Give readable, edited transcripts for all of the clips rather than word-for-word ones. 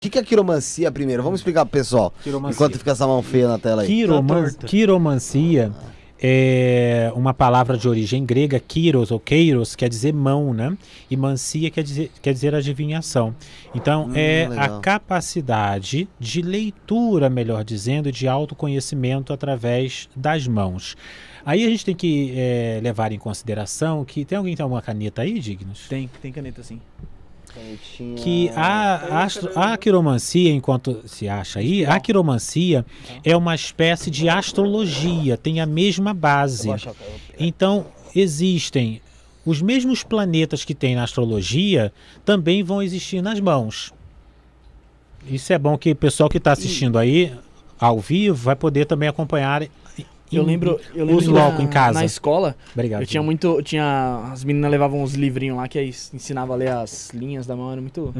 que é quiromancia primeiro? Vamos explicar pro pessoal. Quiromancia. Enquanto fica essa mão feia na tela aí. Quiromancia é uma palavra de origem grega, kyros ou keiros, quer dizer mão, né? E mancia quer dizer adivinhação. Então, legal. a capacidade de leitura, melhor dizendo, de autoconhecimento através das mãos. Aí a gente tem que levar em consideração que... Tem alguém que tem alguma caneta aí, Dignos? Tem caneta sim. Que a quiromancia, enquanto se acha aí, a quiromancia é uma espécie de astrologia, tem a mesma base. Então, existem os mesmos planetas que tem na astrologia, também vão existir nas mãos. Isso é bom que o pessoal que está assistindo aí, ao vivo, vai poder também acompanhar. Eu lembro logo em casa. Na escola, Obrigado, as meninas levavam uns livrinhos lá que ensinava a ler as linhas da mão, era muito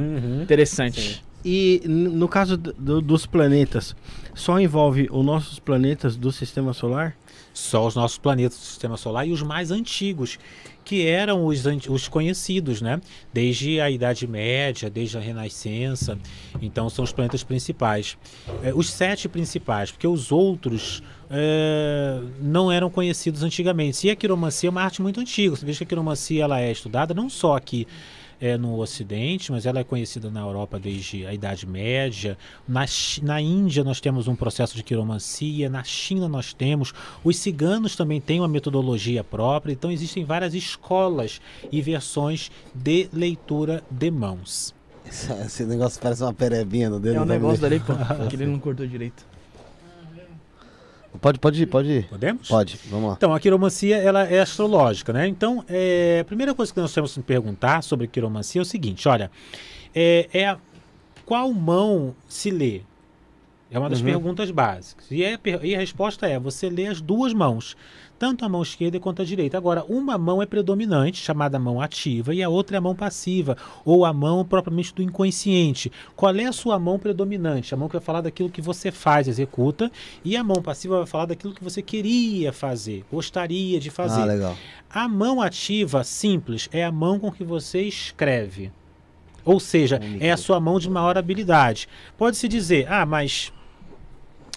interessante. Sim. E no caso dos planetas, só envolve os nossos planetas do Sistema Solar? Só os nossos planetas do Sistema Solar e os mais antigos, que eram os conhecidos, né? Desde a Idade Média, desde a Renascença. Então são os planetas principais. Os 7 principais, porque os outros não eram conhecidos antigamente. E a quiromancia é uma arte muito antiga. Você vê que a quiromancia ela é estudada não só aqui no Ocidente, mas ela é conhecida na Europa desde a Idade Média. Na Índia nós temos um processo de quiromancia, na China nós temos, os ciganos também têm uma metodologia própria, então existem várias escolas e versões de leitura de mãos. Esse negócio parece uma perebinha no dedo. É um negócio dali, pô, que ele não cortou direito. Pode ir. Podemos? Pode, vamos lá. Então, a quiromancia ela é astrológica, né? Então, a primeira coisa que nós temos que perguntar sobre a quiromancia é o seguinte, olha, qual mão se lê? É uma das perguntas básicas. E a resposta é, você lê as duas mãos, tanto a mão esquerda quanto a direita. Agora, uma mão é predominante, chamada mão ativa, e a outra é a mão passiva, ou a mão propriamente do inconsciente. Qual é a sua mão predominante? A mão que vai falar daquilo que você faz, executa, e a mão passiva vai falar daquilo que você queria fazer, gostaria de fazer. Legal. A mão ativa, simples, é a mão com que você escreve. Ou seja, é a sua mão de maior habilidade. Pode-se dizer, mas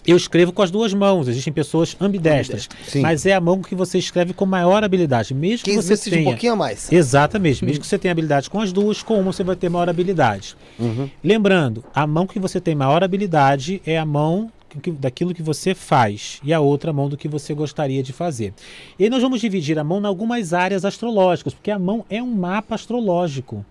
eu escrevo com as duas mãos, existem pessoas ambidestras, mas é a mão que você escreve com maior habilidade, mesmo que você tenha... um pouquinho a mais. Exatamente, mesmo que você tenha habilidade com as duas, com uma você vai ter maior habilidade. Lembrando, a mão que você tem maior habilidade é a mão daquilo que você faz e a outra mão do que você gostaria de fazer. E aí nós vamos dividir a mão em algumas áreas astrológicas, porque a mão é um mapa astrológico.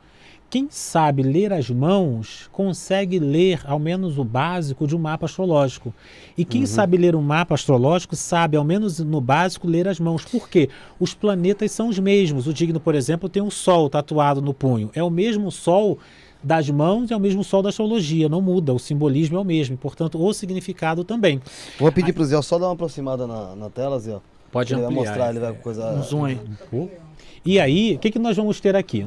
Quem sabe ler as mãos consegue ler ao menos o básico de um mapa astrológico. E quem sabe ler um mapa astrológico sabe, ao menos no básico, ler as mãos. Por quê? Os planetas são os mesmos. O Digno, por exemplo, tem um sol tatuado no punho. É o mesmo sol das mãos, é o mesmo sol da astrologia. Não muda, o simbolismo é o mesmo. Portanto, o significado também. Vou pedir para o Zé só dar uma aproximada na tela, Zé. Pode ampliar. Ele vai mostrar, ele vai coisa... Um zoom aí. E aí, o que nós vamos ter aqui?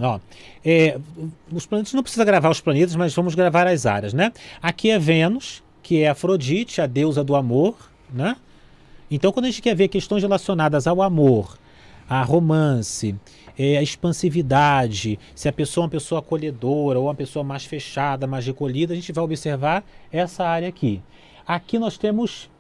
Os planetas, não precisa gravar os planetas, mas vamos gravar as áreas, né? Aqui é Vênus, que é Afrodite, a deusa do amor, né? Então, quando a gente quer ver questões relacionadas ao amor, a romance, a expansividade, se a pessoa é uma pessoa acolhedora ou uma pessoa mais fechada, mais recolhida, a gente vai observar essa área aqui. Aqui nós temos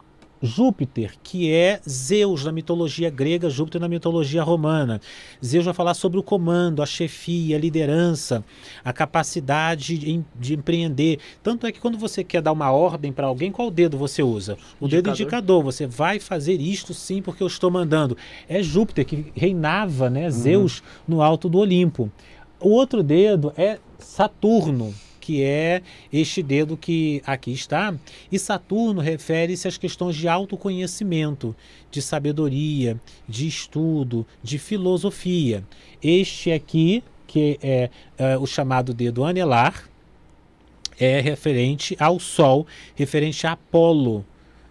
Júpiter, que é Zeus na mitologia grega, Júpiter na mitologia romana. Zeus vai falar sobre o comando, a chefia, a liderança, a capacidade de empreender. Tanto é que quando você quer dar uma ordem para alguém, qual dedo você usa? O dedo indicador. Você vai fazer isto sim porque eu estou mandando. É Júpiter que reinava, né, Zeus no alto do Olimpo. O outro dedo é Saturno, que é este dedo que aqui está, e Saturno refere-se às questões de autoconhecimento, de sabedoria, de estudo, de filosofia. Este aqui, que é o chamado dedo anelar, é referente ao Sol, referente a Apolo,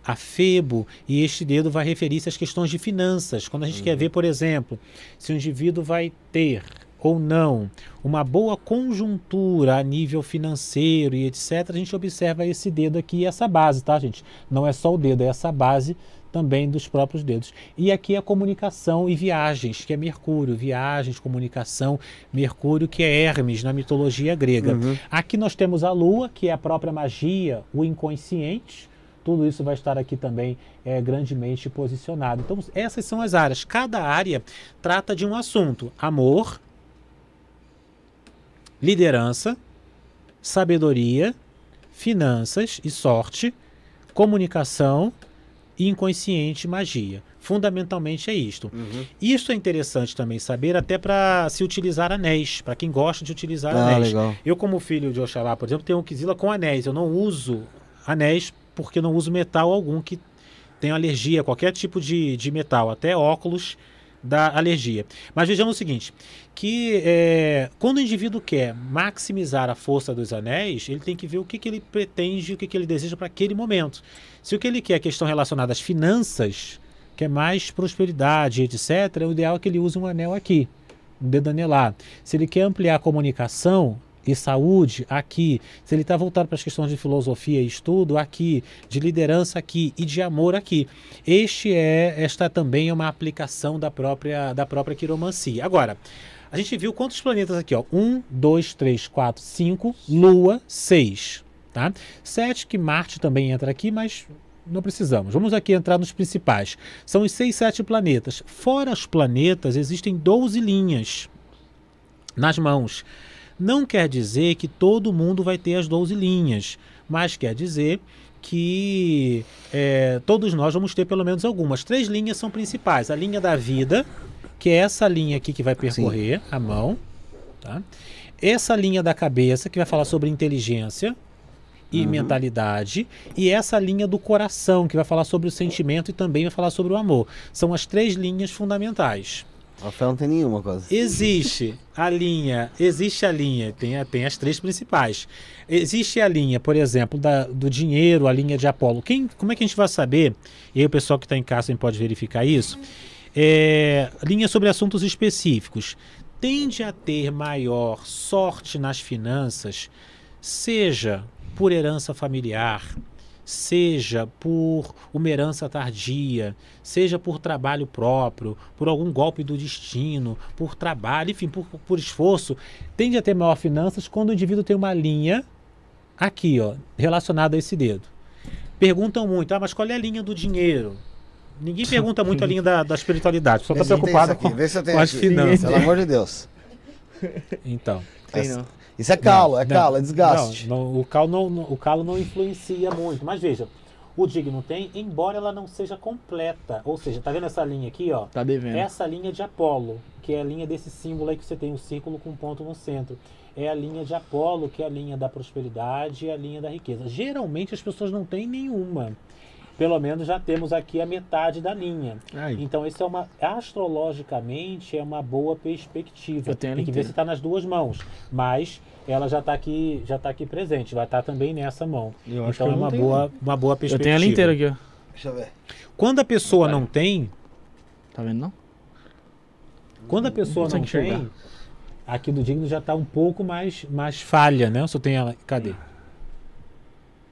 a Febo, e este dedo vai referir-se às questões de finanças. Quando a gente quer ver, por exemplo, se o indivíduo vai ter ou não uma boa conjuntura a nível financeiro e etc., a gente observa esse dedo aqui e essa base, tá, gente? Não é só o dedo, é essa base também dos próprios dedos. E aqui a comunicação e viagens, que é Mercúrio, viagens, comunicação, Mercúrio, que é Hermes na mitologia grega. Aqui nós temos a Lua, que é a própria magia, o inconsciente. Tudo isso vai estar aqui também grandemente posicionado. Então, essas são as áreas. Cada área trata de um assunto: amor, liderança, sabedoria, finanças e sorte, comunicação, inconsciente, magia. Fundamentalmente é isto. Isso é interessante também saber, até para se utilizar anéis, para quem gosta de utilizar anéis. Legal. Eu, como filho de Oxalá, por exemplo, tenho um Kizila com anéis. Eu não uso anéis porque não uso metal algum que tenha alergia a qualquer tipo de metal, até óculos da alergia. Mas vejamos o seguinte, que quando o indivíduo quer maximizar a força dos anéis, ele tem que ver o que ele pretende, o que ele deseja para aquele momento. Se o que ele quer é questão relacionada às finanças, quer mais prosperidade, etc., o ideal é que ele use um anel aqui, um dedo anelar. Se ele quer ampliar a comunicação e saúde, aqui. Se ele está voltado para as questões de filosofia e estudo, aqui. De liderança, aqui. E de amor, aqui. Esta também é uma aplicação da própria quiromancia. Agora, a gente viu quantos planetas aqui, ó? 1, 2, 3, 4, 5, Lua, 6. Tá? 7, que Marte também entra aqui, mas não precisamos. Vamos aqui entrar nos principais. São os 6, 7 planetas. Fora os planetas, existem 12 linhas nas mãos. Não quer dizer que todo mundo vai ter as 12 linhas, mas quer dizer que todos nós vamos ter pelo menos algumas. 3 linhas são principais. A linha da vida, que é essa linha aqui que vai percorrer a mão. Tá? Essa linha da cabeça, que vai falar sobre inteligência e mentalidade. E essa linha do coração, que vai falar sobre o sentimento e também vai falar sobre o amor. São as 3 linhas fundamentais. A fé não tem nenhuma quase. Existe a linha, tem as 3 principais. Existe a linha, por exemplo, do dinheiro, a linha de Apolo. Como é que a gente vai saber? E aí o pessoal que está em casa pode verificar isso. Linha sobre assuntos específicos. Tende a ter maior sorte nas finanças, seja por herança familiar, seja por uma herança tardia, seja por trabalho próprio, por algum golpe do destino, por trabalho, enfim, por esforço, tende a ter maior finanças quando o indivíduo tem uma linha aqui, ó, relacionada a esse dedo. Perguntam muito, mas qual é a linha do dinheiro? Ninguém pergunta muito a linha da espiritualidade, só está preocupado com as finanças. Pelo amor de Deus. Então. Isso é calo, é desgaste. O calo não influencia muito. Mas veja, o digno tem, embora ela não seja completa. Ou seja, tá vendo essa linha aqui, ó? Tá devendo. Essa linha de Apolo, que é a linha desse símbolo aí que você tem um círculo com um ponto no centro. É a linha de Apolo, que é a linha da prosperidade e a linha da riqueza. Geralmente as pessoas não têm nenhuma. Pelo menos já temos aqui a metade da linha. Então, isso astrologicamente é uma boa perspectiva. Tem que ver se está nas 2 mãos. Mas ela já está aqui presente. Vai estar também nessa mão. Então é uma boa perspectiva. Eu tenho ela inteira aqui, ó. Deixa eu ver. Quando a pessoa não tem... Tá vendo, não? Quando a pessoa não tem, aqui do digno já está um pouco mais falha, né? Eu só tenho ela... Cadê?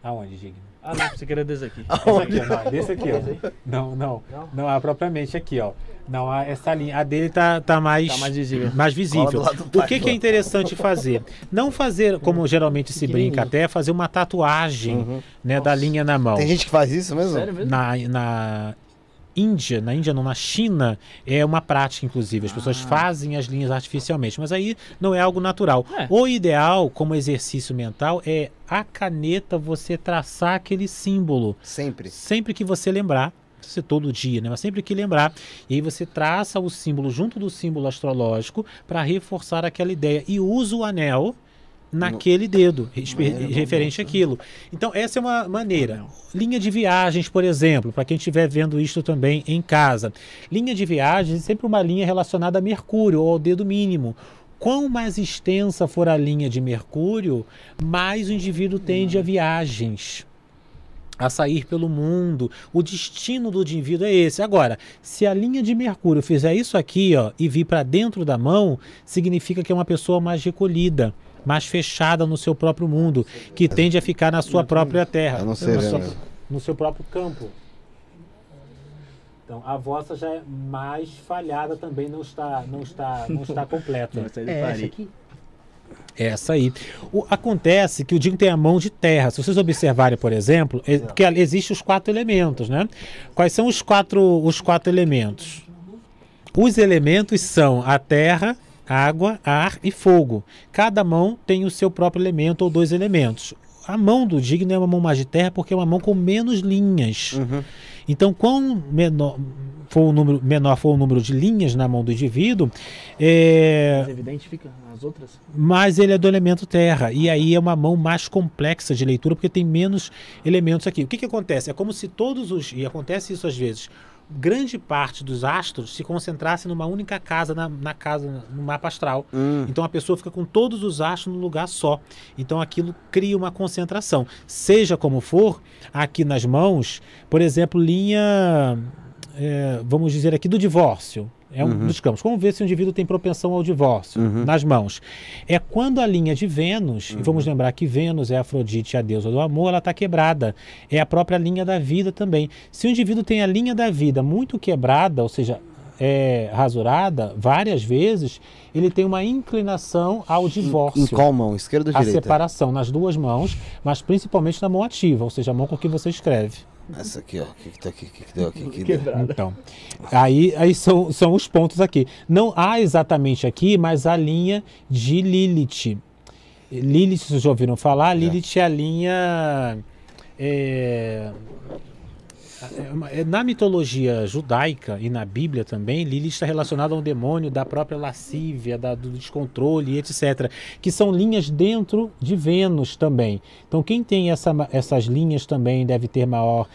Aonde, digno? Ah, não, você queria desse aqui. Desse aqui, ó. Não é propriamente aqui, ó. Não, essa linha, a dele tá mais visível. O que é interessante fazer? Não fazer, como geralmente se brinca até, fazer uma tatuagem, né, da linha na mão. Tem gente que faz isso mesmo? Sério mesmo? Na China é uma prática, inclusive. As pessoas fazem as linhas artificialmente, mas aí não é algo natural. O ideal, como exercício mental, é a caneta você traçar aquele símbolo. Sempre que você lembrar. Não precisa ser todo dia, né? Mas sempre que lembrar. E aí você traça o símbolo junto do símbolo astrológico para reforçar aquela ideia. E usa o anel naquele dedo, referente àquilo. Então, essa é uma maneira. Linha de viagens, por exemplo, para quem estiver vendo isto também em casa. Linha de viagens é sempre uma linha relacionada a Mercúrio, ou ao dedo mínimo. Quão mais extensa for a linha de Mercúrio, mais o indivíduo tende a viagens, a sair pelo mundo. O destino do indivíduo é esse. Agora, se a linha de Mercúrio fizer isso aqui, ó, e vir para dentro da mão, significa que é uma pessoa mais recolhida, mais fechada no seu próprio mundo, que tende a ficar na sua própria terra, Eu não sei, no seu próprio campo. Então, a vossa já é mais falhada também, não está completa. Essa aqui? Essa aí. Acontece que o Digno tem a mão de terra. Se vocês observarem, por exemplo, porque existem os 4 elementos, né? Quais são os quatro elementos? Os elementos são a terra, água, ar e fogo. Cada mão tem o seu próprio elemento ou 2 elementos. A mão do Digno é uma mão mais de terra porque é uma mão com menos linhas. Então, quanto menor for o número de linhas na mão do indivíduo, mais evidente fica as outras? Mas ele é do elemento terra. E aí é uma mão mais complexa de leitura porque tem menos elementos aqui. O que acontece? É como se e acontece isso às vezes, grande parte dos astros se concentrasse numa única casa, no mapa astral. Então a pessoa fica com todos os astros num lugar só. Então aquilo cria uma concentração. Seja como for, aqui nas mãos, por exemplo, linha, vamos dizer aqui, do divórcio. É um dos campos. Como ver se o indivíduo tem propensão ao divórcio nas mãos? É quando a linha de Vênus, e vamos lembrar que Vênus é Afrodite, a deusa do amor, ela está quebrada. É a própria linha da vida também. Se o indivíduo tem a linha da vida muito quebrada, ou seja, rasurada, várias vezes, ele tem uma inclinação ao divórcio. Em qual mão? Esquerda ou direita? A separação nas 2 mãos, mas principalmente na mão ativa, ou seja, a mão com que você escreve. Essa aqui, ó. O que tá aqui? O que deu aqui? Então, aí são os pontos aqui. Não há exatamente aqui, mas a linha de Lilith. Lilith, vocês já ouviram falar? Lilith é a linha... na mitologia judaica e na Bíblia também, Lilith está relacionada a um demônio da própria lascívia, do descontrole, etc. Que são linhas dentro de Vênus também. Então quem tem essas linhas também deve ter maior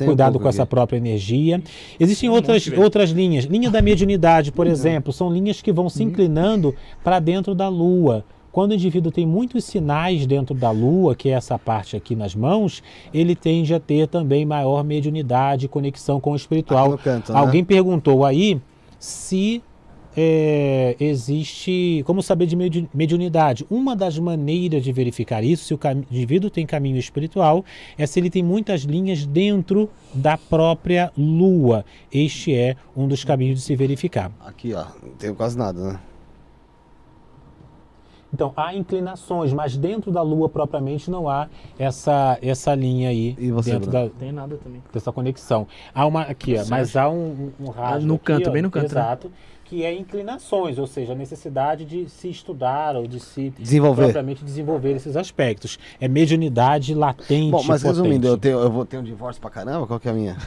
cuidado com essa própria energia. Existem outras linhas. Linha da mediunidade, por exemplo, são linhas que vão se inclinando para dentro da Lua. Quando o indivíduo tem muitos sinais dentro da Lua, que é essa parte aqui nas mãos, ele tende a ter também maior mediunidade, conexão com o espiritual. Aqui no canto, né? Alguém perguntou aí se existe... Como saber de mediunidade? Uma das maneiras de verificar isso, se o indivíduo tem caminho espiritual, é se ele tem muitas linhas dentro da própria Lua. Este é um dos caminhos de se verificar. Aqui, ó. Não tem quase nada, né? Então, há inclinações, mas dentro da Lua propriamente não há essa linha aí. E você, dentro Não tem nada também. dessa conexão. Há uma aqui, ó, mas há um rasgo no aqui, canto, ó, bem no canto. Exato, que é inclinações, ou seja, a necessidade de se estudar ou de se desenvolver esses aspectos. É mediunidade latente. Bom, mas potente. resumindo, eu vou ter um divórcio pra caramba? Qual que é a minha?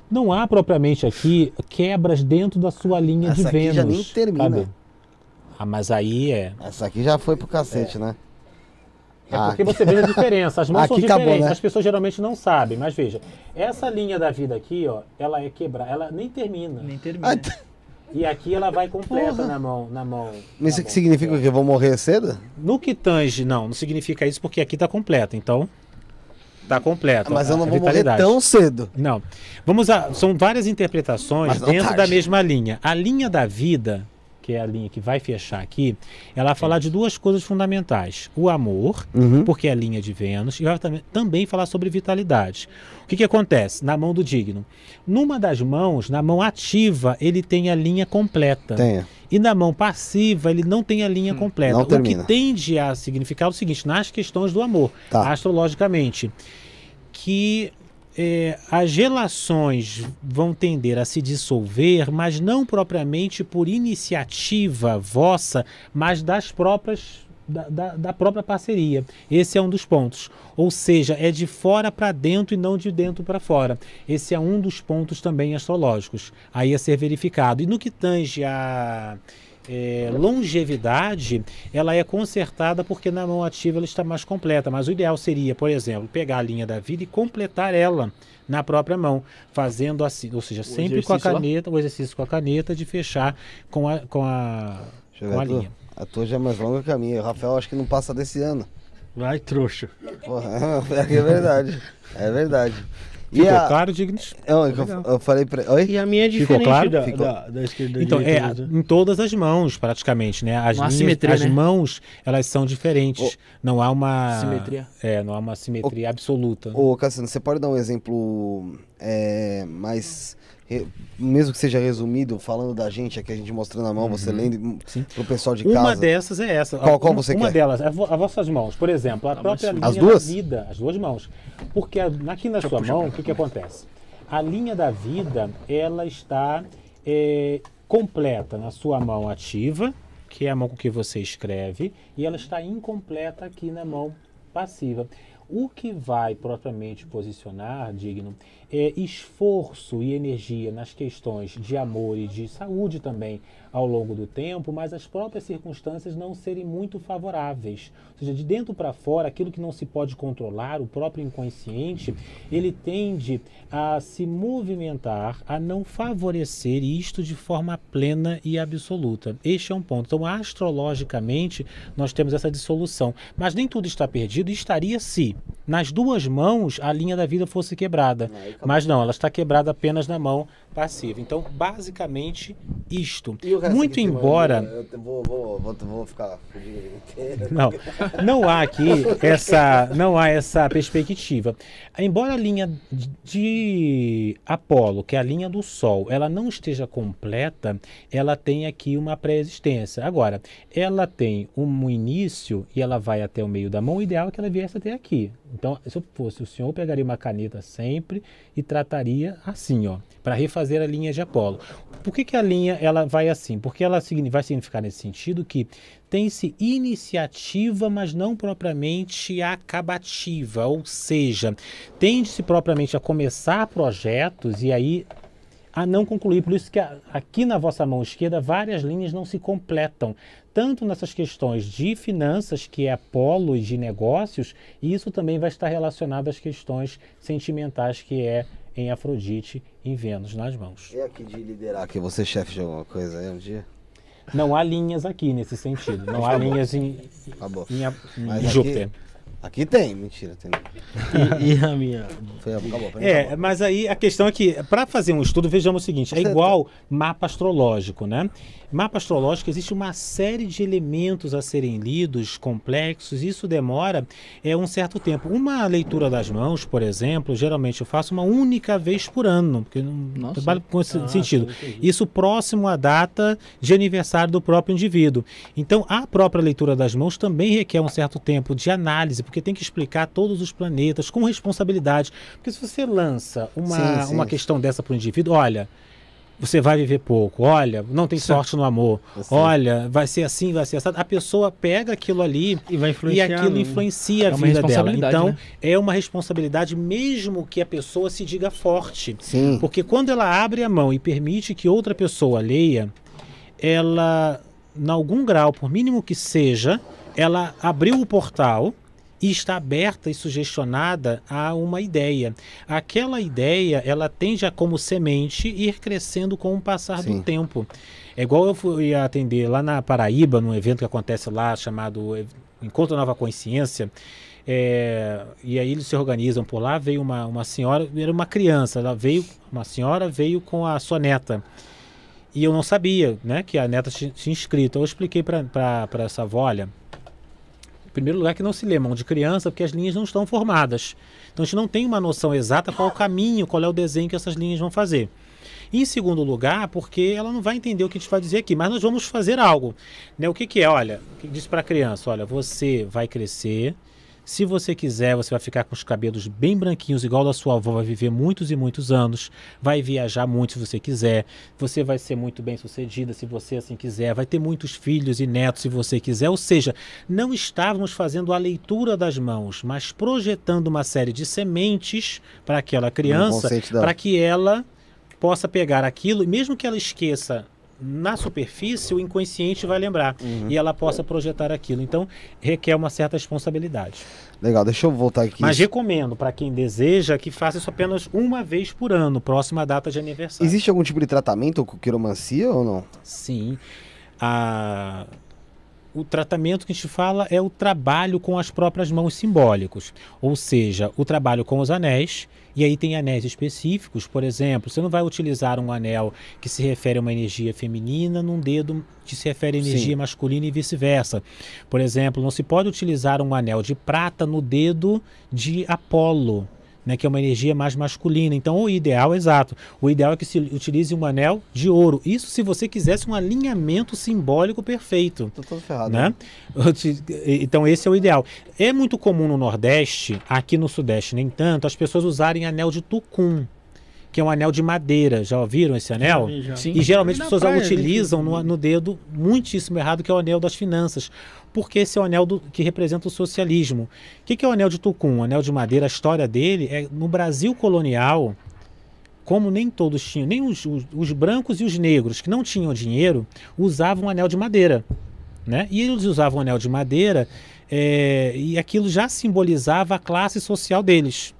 Não há propriamente aqui quebras dentro da sua linha de Essa aqui Vênus. já nem termina. Cadê? Mas aí Essa aqui já foi pro cacete, né? Porque você veja a diferença. As mãos são aqui diferentes, acabou, né? as pessoas geralmente não sabem. Mas veja, essa linha da vida aqui, ó, ela é quebrada, ela nem termina. Nem termina. E aqui ela vai completa na mão. Mas isso que significa que eu vou morrer cedo? No que tange, não significa isso, porque aqui tá completa. Então, tá completa. Mas eu não vou morrer vitalidade. tão cedo. Não. são várias interpretações Mas não dentro tarde. da mesma linha. A linha da vida, que é a linha que vai fechar aqui, ela vai falar de 2 coisas fundamentais. O amor, porque é a linha de Vênus, e vai também falar sobre vitalidade. O que acontece na mão do Digno? Numa das mãos, na mão ativa, ele tem a linha completa. Tenho. E na mão passiva, ele não tem a linha completa. Não o termina. que tende a significar o seguinte, nas questões do amor, astrologicamente, que as relações vão tender a se dissolver, mas não propriamente por iniciativa vossa, mas das próprias da própria parceria. Esse é um dos pontos. Ou seja, é de fora para dentro e não de dentro para fora. Esse é um dos pontos também astrológicos aí a ser verificado. E no que tange a longevidade, ela é consertada porque na mão ativa ela está mais completa, mas o ideal seria, por exemplo, pegar a linha da vida e completar ela na própria mão, fazendo assim, ou seja, sempre com a caneta, o exercício com a caneta de fechar com a linha. A tua já é mais longa que a minha. O Rafael acho que não passa desse ano. Vai, trouxa. Porra, é verdade. É verdade. Ficou claro, Dignos? Eu falei pra... Oi? E a minha é Ficou diferente claro? da esquerda. Então, direita, em todas as mãos, praticamente, né? As mãos, elas são diferentes. Não há uma simetria. Não há uma simetria absoluta. Ô, Cassiano, você pode dar um exemplo mais mesmo que seja resumido, falando da gente, aqui a gente mostrando a mão, você lendo pro pessoal de casa. Uma dessas é essa. Qual você uma quer? delas, as vossas mãos, por exemplo, a própria linha As duas? da vida, as duas mãos. Porque aqui na sua mão, o que acontece? A linha da vida, ela está completa na sua mão ativa, que é a mão com que você escreve, e ela está incompleta aqui na mão passiva. O que vai propriamente posicionar, Digno, é esforço e energia nas questões de amor e de saúde também ao longo do tempo, mas as próprias circunstâncias não serem muito favoráveis. Ou seja, de dentro para fora, aquilo que não se pode controlar, o próprio inconsciente, ele tende a se movimentar, a não favorecer isto de forma plena e absoluta. Este é um ponto. Então, astrologicamente, nós temos essa dissolução. Mas nem tudo está perdido, e estaria se nas duas mãos a linha da vida fosse quebrada. Mas não, ela está quebrada apenas na mão passiva. Então, basicamente, isto. Muito embora... Eu vou ficar... Não há aqui essa perspectiva. Embora a linha de Apolo, que é a linha do Sol, ela não esteja completa, ela tem aqui uma pré-existência. Agora, ela tem um início e ela vai até o meio da mão. O ideal é que ela viesse até aqui. Então, se eu fosse o senhor, eu pegaria uma caneta sempre e trataria assim, ó, para refazer a linha de Apolo. Por que a linha ela vai assim? Porque ela vai significar nesse sentido que tem-se iniciativa, mas não propriamente acabativa, ou seja, tende-se propriamente a começar projetos e aí a não concluir. Por isso que aqui na vossa mão esquerda várias linhas não se completam, tanto nessas questões de finanças, que é Apolo, e de negócios, e isso também vai estar relacionado às questões sentimentais, que é em Afrodite, em Vênus nas mãos. É aqui de liderar, que você é chefe de alguma coisa aí um dia? Não há linhas aqui nesse sentido, não há linhas em Mas Júpiter. Aqui tem, mentira. Tem. E a minha... Acabou. Mas aí a questão é que, para fazer um estudo, vejamos o seguinte, é igual mapa astrológico, né? Mapa astrológico, existe uma série de elementos a serem lidos, complexos, e isso demora um certo tempo. Uma leitura das mãos, por exemplo, geralmente eu faço uma única vez por ano, porque não trabalho com esse sentido. Isso próximo à data de aniversário do próprio indivíduo. Então, a própria leitura das mãos também requer um certo tempo de análise, porque tem que explicar todos os planetas com responsabilidade. Porque se você lança uma questão dessa para o indivíduo, olha, você vai viver pouco, olha, não tem sorte no amor, olha, vai ser assim, vai ser assim. A pessoa pega aquilo ali e aquilo influencia a vida dela. Então, né? É uma responsabilidade, mesmo que a pessoa se diga forte. Sim. Porque quando ela abre a mão e permite que outra pessoa leia, ela, em algum grau, por mínimo que seja, ela abriu o portal e está aberta e sugestionada a uma ideia. Aquela ideia, ela tende a, como semente, ir crescendo com o passar do tempo. É igual eu fui atender lá na Paraíba, num evento que acontece lá, chamado Encontro Nova Consciência, e aí eles se organizam por lá. Veio uma senhora, era uma criança, uma senhora veio com a sua neta. E eu não sabia, né, que a neta tinha inscrito. Eu expliquei para essa avó, olha, em primeiro lugar, que não se lê mão de criança, porque as linhas não estão formadas. Então a gente não tem uma noção exata qual o caminho, qual é o desenho que essas linhas vão fazer. E, em segundo lugar, porque ela não vai entender o que a gente vai dizer aqui, mas nós vamos fazer algo. Né? O que é? Olha, o que diz para a criança? Olha, você vai crescer. Se você quiser, você vai ficar com os cabelos bem branquinhos, igual da sua avó, vai viver muitos e muitos anos, vai viajar muito se você quiser, você vai ser muito bem sucedida se você assim quiser, vai ter muitos filhos e netos se você quiser. Ou seja, não estávamos fazendo a leitura das mãos, mas projetando uma série de sementes para aquela criança, para que ela possa pegar aquilo, e mesmo que ela esqueça na superfície, o inconsciente vai lembrar e ela possa projetar aquilo. Então, requer uma certa responsabilidade. Legal, deixa eu voltar aqui. Mas recomendo para quem deseja que faça isso apenas uma vez por ano, próxima data de aniversário. Existe algum tipo de tratamento com quiromancia ou não? Sim. O tratamento que a gente fala é o trabalho com as próprias mãos simbólicos, ou seja, o trabalho com os anéis, e aí tem anéis específicos. Por exemplo, você não vai utilizar um anel que se refere a uma energia feminina num dedo que se refere a energia masculina e vice-versa. Por exemplo, não se pode utilizar um anel de prata no dedo de Apolo, né, que é uma energia mais masculina. Então, o ideal, exato, o ideal é que se utilize um anel de ouro. Isso se você quisesse um alinhamento simbólico perfeito. Tô todo ferrado. Né? Então, esse é o ideal. É muito comum no Nordeste, aqui no Sudeste nem tanto, as pessoas usarem anel de tucum, que é um anel de madeira. Já ouviram esse anel? Já. Sim. E geralmente as Na pessoas praia, utilizam gente. no dedo muitíssimo errado, que é o anel das finanças. Porque esse é o anel que representa o socialismo. O que é o anel de tucum? O anel de madeira, a história dele é no Brasil colonial, como nem todos tinham, nem os brancos e os negros que não tinham dinheiro, usavam um anel de madeira. Né? E eles usavam um anel de madeira e aquilo já simbolizava a classe social deles.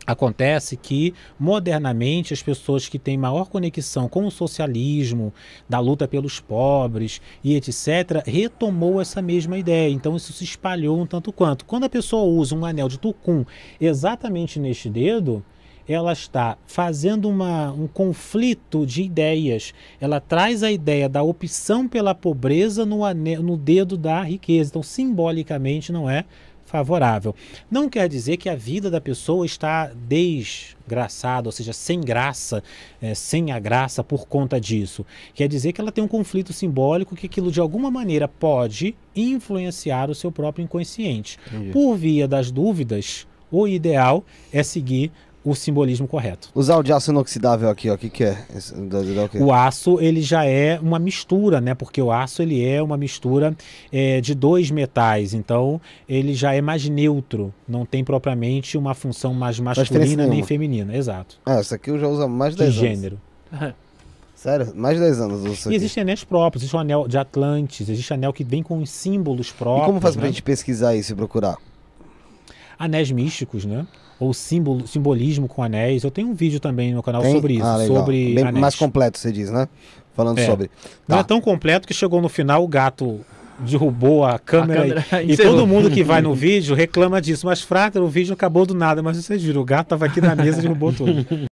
Acontece que, modernamente, as pessoas que têm maior conexão com o socialismo, da luta pelos pobres e etc., retomou essa mesma ideia. Então, isso se espalhou um tanto quanto. Quando a pessoa usa um anel de tucum exatamente neste dedo, ela está fazendo um conflito de ideias. Ela traz a ideia da opção pela pobreza no dedo da riqueza. Então, simbolicamente, não é favorável. Não quer dizer que a vida da pessoa está desgraçada, ou seja, sem graça, sem a graça por conta disso. Quer dizer que ela tem um conflito simbólico, que aquilo de alguma maneira pode influenciar o seu próprio inconsciente. Entendi. Por via das dúvidas, o ideal é seguir o simbolismo correto. Usar o de aço inoxidável aqui, ó, o que é? O aço, ele já é uma mistura, né? Porque o aço, ele é uma mistura de dois metais. Então, ele já é mais neutro. Não tem propriamente uma função mais masculina nem feminina. Exato. Essa aqui eu já uso há mais de De 10 anos. gênero. Sério? Mais de 10 anos eu uso isso E aqui. existem anéis próprios. Existe o anel de Atlantes. Existe anel que vem com símbolos próprios. E como faz pra né? gente pesquisar isso e procurar? Anéis místicos, né? Ou simbolismo com anéis. Eu tenho um vídeo também no canal Tem? sobre isso. Legal. Sobre Bem anéis. mais completo, você diz, né? Falando sobre. Não Tá. é tão completo que chegou no final, o gato derrubou a câmera e encerrou. todo mundo que vai no vídeo reclama disso. Mas, Frater, o vídeo acabou do nada. Mas vocês viram, o gato estava aqui na mesa e derrubou tudo.